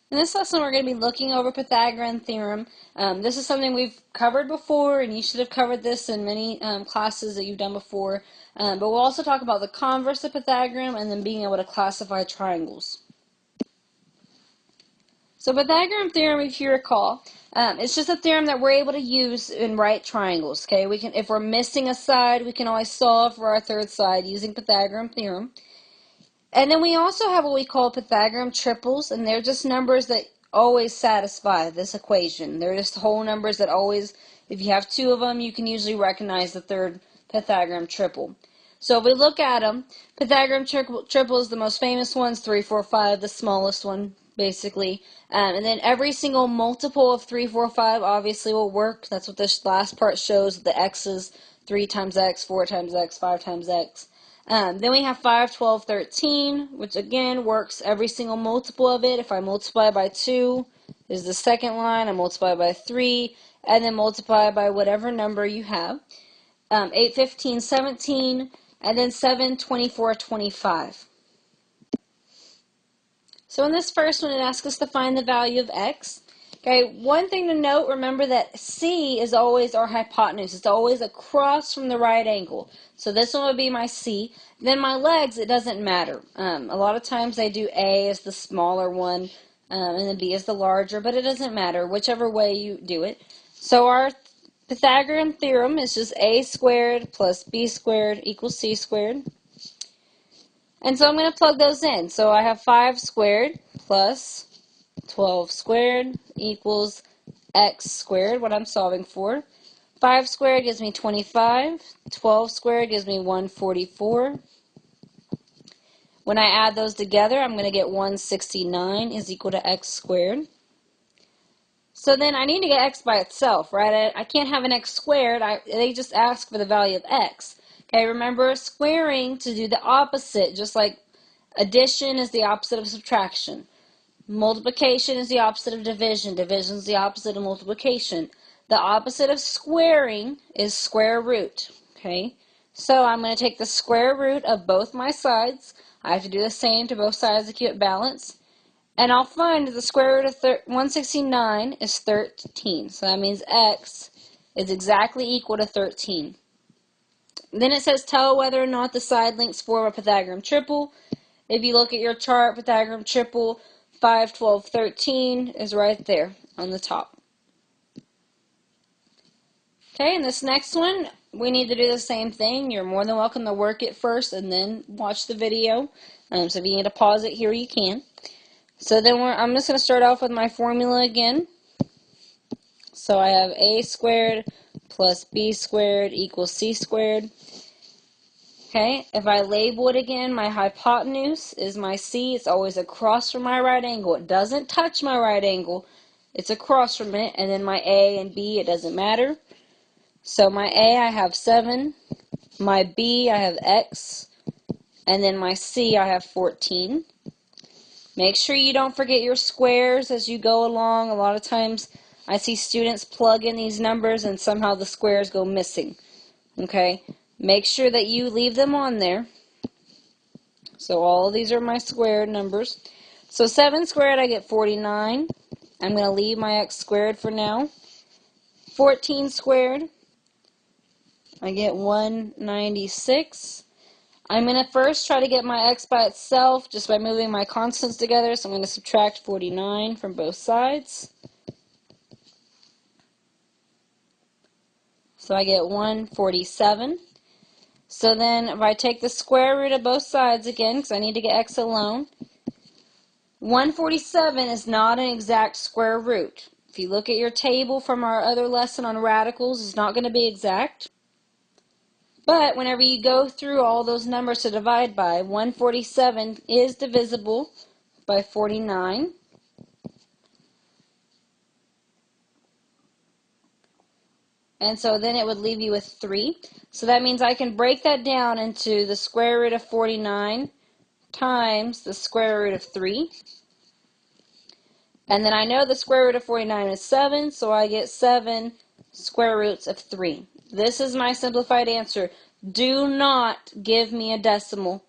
In this lesson, we're going to be looking over Pythagorean theorem. This is something we've covered before, and you should have covered this in many classes that you've done before. But we'll also talk about the converse of Pythagorean and then being able to classify triangles. So Pythagorean theorem, if you recall, it's just a theorem that we're able to use in right triangles. Okay, we can, if we're missing a side, we can always solve for our third side using Pythagorean theorem. And then we also have what we call Pythagorean triples, and they're just numbers that always satisfy this equation. They're just whole numbers that always, if you have two of them, you can usually recognize the third Pythagorean triple. So if we look at them, Pythagorean triple is the most famous ones, 3, 4, 5, the smallest one, basically. And then every single multiple of 3, 4, 5 obviously will work. That's what this last part shows, the x's, 3 times x, 4 times x, 5 times x. Then we have 5, 12, 13, which again works every single multiple of it. If I multiply by 2 is the second line, I multiply by 3, and then multiply by whatever number you have. 8, 15, 17, and then 7, 24, 25. So in this first one, it asks us to find the value of x. Okay, one thing to note, remember that C is always our hypotenuse. It's always across from the right angle. So this one would be my C. Then my legs, it doesn't matter. A lot of times they do A as the smaller one, and then B as the larger, but it doesn't matter, whichever way you do it. So our Pythagorean theorem is just A squared plus B squared equals C squared. And so I'm going to plug those in. So I have 5 squared plus 12 squared equals x squared, what I'm solving for. 5 squared gives me 25. 12 squared gives me 144. When I add those together, I'm going to get 169 is equal to x squared. So then I need to get x by itself, right? I can't have an x squared. They just ask for the value of x. Okay, remember squaring to do the opposite, just like addition is the opposite of subtraction. Multiplication is the opposite of division. Division is the opposite of multiplication. The opposite of squaring is square root. Okay, so I'm going to take the square root of both my sides. I have to do the same to both sides to keep it balanced. And I'll find that the square root of 169 is 13. So that means x is exactly equal to 13. Then it says tell whether or not the side lengths form a Pythagorean triple. If you look at your chart, Pythagorean triple, 5, 12, 13 is right there on the top. Okay, and this next one, we need to do the same thing. You're more than welcome to work it first and then watch the video. So if you need to pause it here, you can. So then I'm just going to start off with my formula again. So I have a squared plus b squared equals c squared. Okay, if I label it again, my hypotenuse is my C. It's always across from my right angle. It doesn't touch my right angle. It's across from it. And then my A and B, it doesn't matter. So my A, I have 7. My B, I have X. And then my C, I have 14. Make sure you don't forget your squares as you go along. A lot of times I see students plug in these numbers and somehow the squares go missing. Okay? Make sure that you leave them on there. So all of these are my squared numbers. So 7 squared, I get 49. I'm going to leave my x squared for now. 14 squared, I get 196. I'm going to first try to get my x by itself just by moving my constants together. So I'm going to subtract 49 from both sides. So I get 147. So then if I take the square root of both sides again, because I need to get x alone, 147 is not an exact square root. If you look at your table from our other lesson on radicals, it's not going to be exact. But whenever you go through all those numbers to divide by, 147 is divisible by 49. And so then it would leave you with 3. So that means I can break that down into the square root of 49 times the square root of 3. And then I know the square root of 49 is 7, so I get 7 square roots of 3. This is my simplified answer. Do not give me a decimal.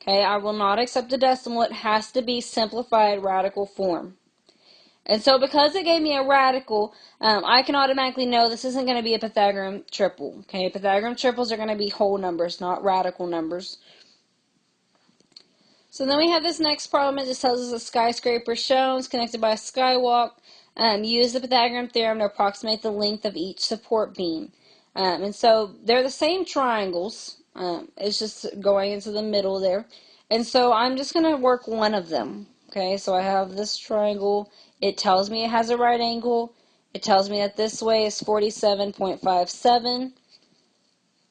Okay, I will not accept a decimal. It has to be simplified radical form. And so because it gave me a radical, I can automatically know this isn't going to be a Pythagorean triple. Okay, Pythagorean triples are going to be whole numbers, not radical numbers. So then we have this next problem. It just tells us a skyscraper shown is connected by a skywalk. Use the Pythagorean theorem to approximate the length of each support beam. And so they're the same triangles. It's just going into the middle there. And so I'm just going to work one of them. Okay, so I have this triangle. It tells me it has a right angle. It tells me that this way is 47.57.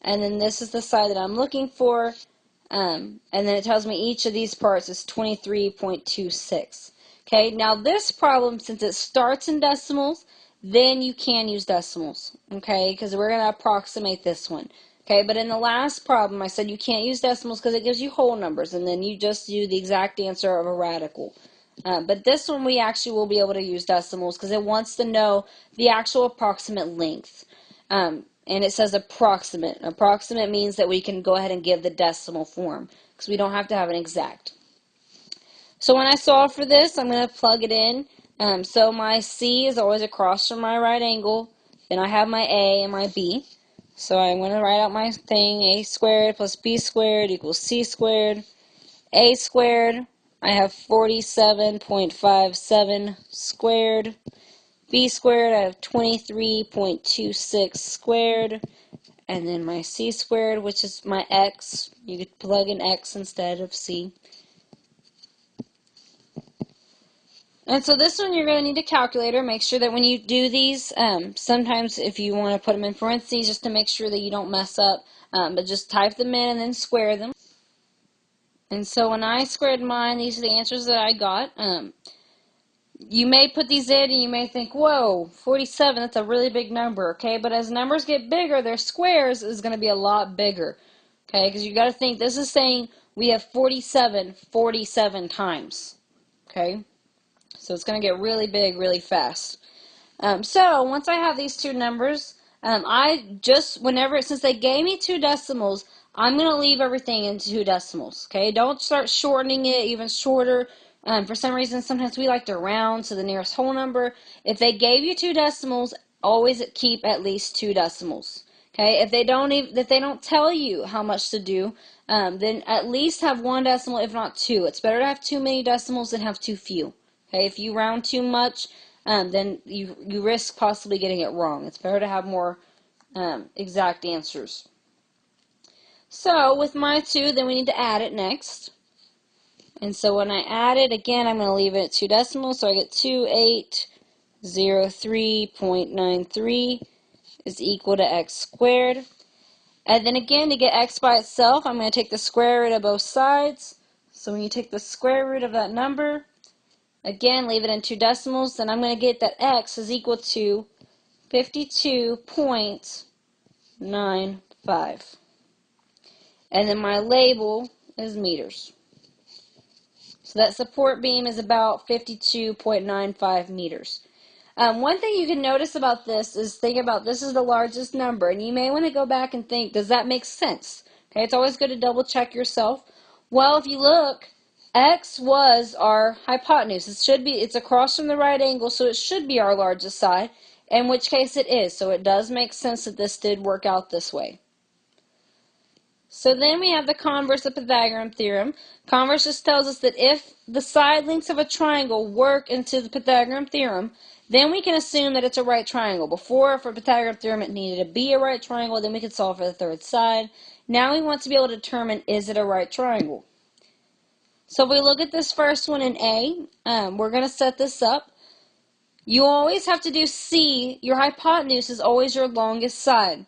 And then this is the side that I'm looking for. And then it tells me each of these parts is 23.26. Okay, now this problem, since it starts in decimals, then you can use decimals. Okay, because we're going to approximate this one. Okay, but in the last problem, I said you can't use decimals because it gives you whole numbers, and then you just do the exact answer of a radical. But this one we actually will be able to use decimals because it wants to know the actual approximate length. And it says approximate. Approximate means that we can go ahead and give the decimal form because we don't have to have an exact. So when I solve for this, I'm going to plug it in. So my C is always across from my right angle. Then I have my A and my B. So I'm going to write out my thing. A squared plus B squared equals C squared. A squared, I have 47.57 squared. B squared, I have 23.26 squared. And then my C squared, which is my X. You could plug in X instead of C. And so this one you're going to need a calculator. Make sure that when you do these, sometimes if you want to put them in parentheses just to make sure that you don't mess up, but just type them in and then square them. And so when I squared mine, these are the answers that I got. You may put these in and you may think, whoa, 47, that's a really big number, okay? But as numbers get bigger, their squares is going to be a lot bigger, okay? Because you got to think, this is saying we have 47 times, okay? So it's going to get really big really fast. So once I have these two numbers, since they gave me two decimals, I'm going to leave everything in two decimals, okay? Don't start shortening it even shorter. For some reason, sometimes we like to round to the nearest whole number. If they gave you two decimals, always keep at least two decimals, okay? If they don't tell you how much to do, then at least have one decimal, if not two. It's better to have too many decimals than have too few. Okay, if you round too much, then you risk possibly getting it wrong. It's better to have more exact answers. So with my 2, then we need to add it next. And so when I add it, again, I'm going to leave it at 2 decimals. So I get 2803.93 is equal to x squared. And then again, to get x by itself, I'm going to take the square root of both sides. So when you take the square root of that number, again, leave it in 2 decimals, then I'm going to get that x is equal to 52.95. And then my label is meters. So that support beam is about 52.95 meters. One thing you can notice about this is think about this is the largest number, and you may want to go back and think, does that make sense? Okay, it's always good to double check yourself. Well, if you look, X was our hypotenuse. It's across from the right angle, so it should be our largest side, in which case it is. So it does make sense that this did work out this way. So then we have the converse of Pythagorean theorem. Converse just tells us that if the side lengths of a triangle work into the Pythagorean theorem, then we can assume that it's a right triangle. Before, for Pythagorean theorem, it needed to be a right triangle, then we could solve for the third side. Now we want to be able to determine, is it a right triangle? So if we look at this first one in A, we're going to set this up. You always have to do C. Your hypotenuse is always your longest side.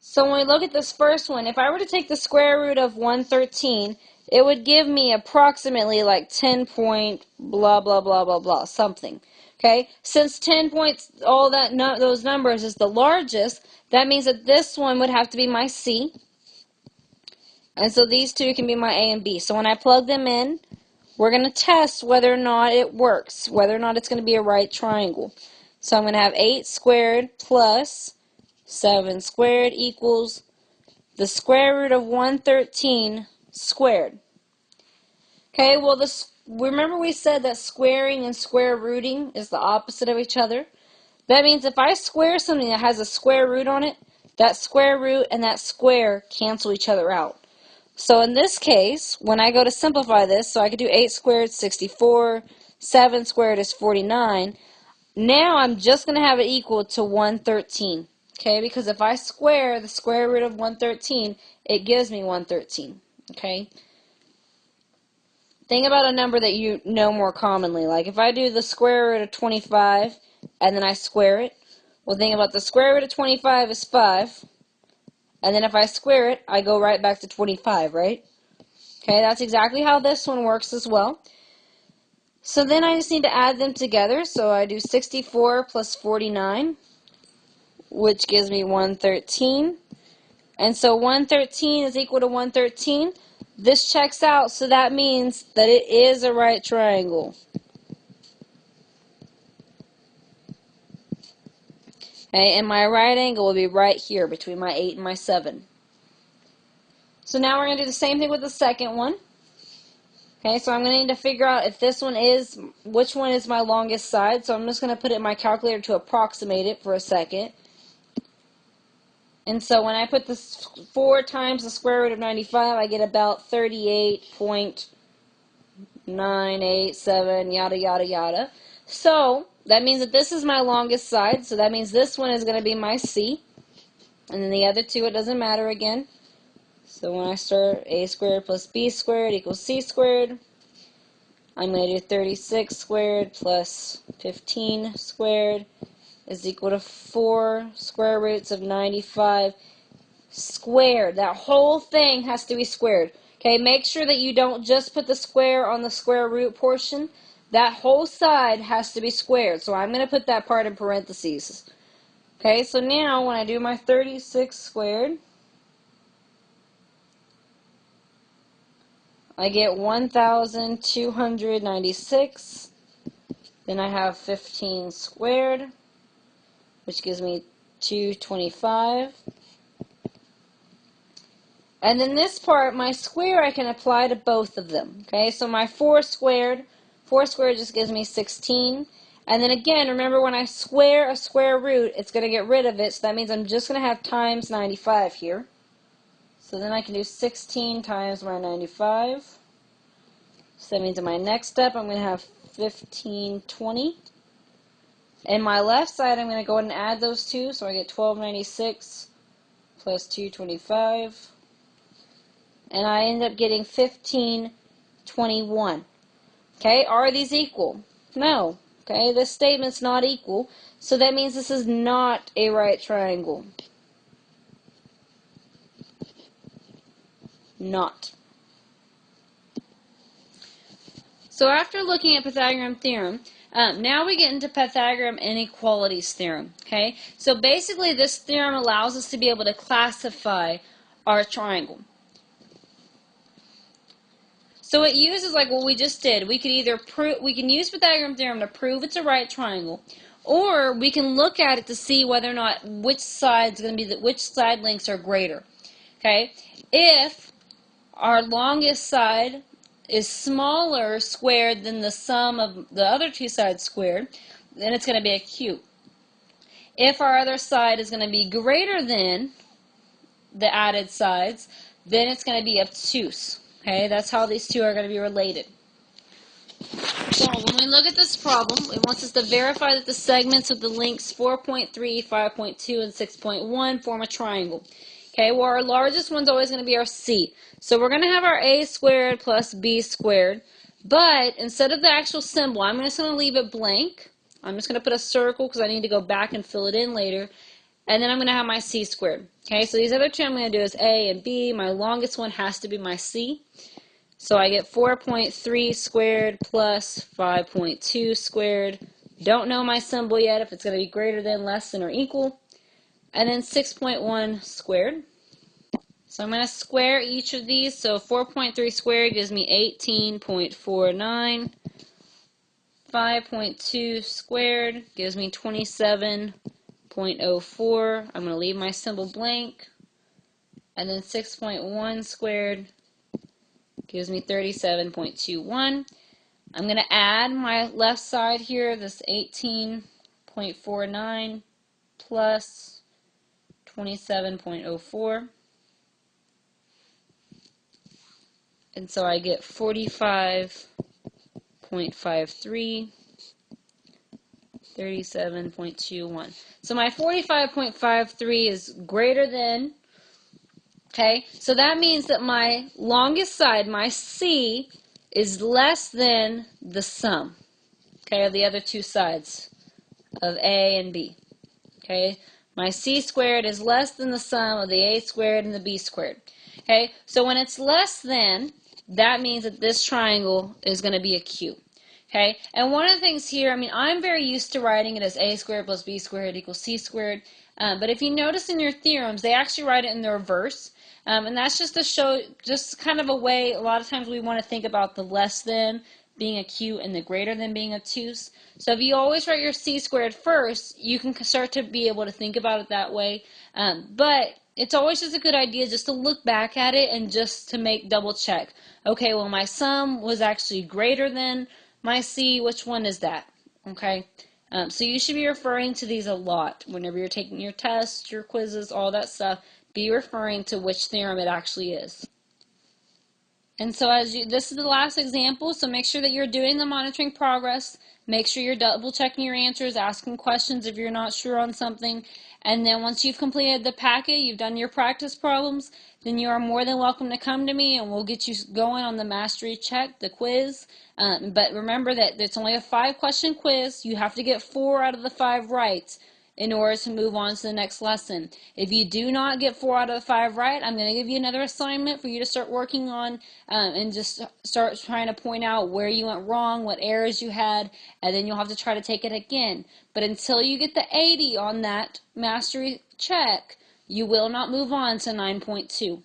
So when we look at this first one, if I were to take the square root of 113, it would give me approximately like 10 point blah, blah, blah, blah, blah, something. Okay? Since 10 points, those numbers is the largest, that means that this one would have to be my C. And so these two can be my A and B. So when I plug them in, we're going to test whether or not it works, whether or not it's going to be a right triangle. So I'm going to have 8 squared plus 7 squared equals the square root of 113 squared. Okay, well, remember we said that squaring and square rooting is the opposite of each other? That means if I square something that has a square root on it, that square root and that square cancel each other out. So in this case, when I go to simplify this, so I could do 8 squared, 64, 7 squared is 49. Now I'm just going to have it equal to 113. Okay, because if I square the square root of 113, it gives me 113. Okay. Think about a number that you know more commonly. Like if I do the square root of 25 and then I square it, well, think about the square root of 25 is 5. And then if I square it, I go right back to 25, right? Okay, that's exactly how this one works as well. So then I just need to add them together. So I do 64 plus 49, which gives me 113. And so 113 is equal to 113. This checks out, so that means that it is a right triangle. Okay, and my right angle will be right here between my 8 and my 7. So now we're going to do the same thing with the second one. Okay, so I'm going to need to figure out if this one is, which one is my longest side. So I'm just going to put it in my calculator to approximate it for a second. And so when I put this 4 times the square root of 95, I get about 38.987, yada, yada, yada. So that means that this is my longest side. So that means this one is going to be my C. And then the other two, it doesn't matter again. So when I start, a squared plus b squared equals c squared. I'm going to do 36 squared plus 15 squared is equal to 4 square roots of 95 squared. That whole thing has to be squared. Okay, make sure that you don't just put the square on the square root portion. That whole side has to be squared. So I'm going to put that part in parentheses. Okay, so now when I do my 36 squared, I get 1,296. Then I have 15 squared, which gives me 225. And then this part, my square, I can apply to both of them. Okay, so my 4 squared just gives me 16. And then again, remember when I square a square root, it's going to get rid of it. So that means I'm just going to have times 95 here. So then I can do 16 times my 95. So that means in my next step, I'm going to have 1520. In my left side, I'm going to go ahead and add those two. So I get 1296 plus 225. And I end up getting 1521. Okay, are these equal? No. Okay, this statement's not equal. So that means this is not a right triangle. Not. So after looking at Pythagorean theorem, now we get into Pythagorean inequalities theorem. Okay, so basically this theorem allows us to be able to classify our triangle. So it uses like what we just did. We could either we can use Pythagorean theorem to prove it's a right triangle, or we can look at it to see whether or not which side's going to be which side lengths are greater. Okay, if our longest side is smaller squared than the sum of the other two sides squared, then it's going to be acute. If our other side is going to be greater than the added sides, then it's going to be obtuse. Okay, that's how these two are going to be related. So when we look at this problem, it wants us to verify that the segments of the lengths 4.3, 5.2, and 6.1 form a triangle. Okay, well our largest one's always going to be our C. So we're going to have our A squared plus B squared, but instead of the actual symbol, I'm just going to leave it blank. I'm just going to put a circle because I need to go back and fill it in later. And then I'm going to have my C squared. Okay, so these other two I'm going to do is A and B. My longest one has to be my C. So I get 4.3 squared plus 5.2 squared. Don't know my symbol yet, if it's going to be greater than, less than, or equal. And then 6.1 squared. So I'm going to square each of these. So 4.3 squared gives me 18.49. 5.2 squared gives me 27.04. I'm going to leave my symbol blank. And then 6.1 squared gives me 37.21. I'm going to add my left side here, this 18.49 plus 27.04. And so I get 45.53, 37.21. So my 45.53 is greater than, okay, so that means that my longest side, my C, is less than the sum, okay, of the other two sides of A and B. Okay, my C squared is less than the sum of the A squared and the B squared. Okay, so when it's less than, that means that this triangle is going to be a cube. Okay, and one of the things here, I mean, I'm very used to writing it as A squared plus B squared equals C squared, but if you notice in your theorems, they actually write it in the reverse. And that's just to show, just kind of a way, a lot of times we want to think about the less than being a q and the greater than being obtuse. So if you always write your c squared first, you can start to be able to think about it that way. But it's always just a good idea just to look back at it and just to make double check. Okay, well my sum was actually greater than my c. Which one is that? Okay. So you should be referring to these a lot whenever you're taking your tests, your quizzes, all that stuff. Be referring to which theorem it actually is. And so this is the last example, so make sure that you're doing the monitoring progress. Make sure you're double checking your answers, asking questions if you're not sure on something. And then once you've completed the packet, you've done your practice problems, then you are more than welcome to come to me and we'll get you going on the mastery check, the quiz. But remember that it's only a 5-question quiz. You have to get 4 out of the 5 right in order to move on to the next lesson. If you do not get 4 out of the 5 right, I'm going to give you another assignment for you to start working on and just start trying to point out where you went wrong, what errors you had, and then you'll have to try to take it again. But until you get the 80 on that mastery check, you will not move on to 9.2.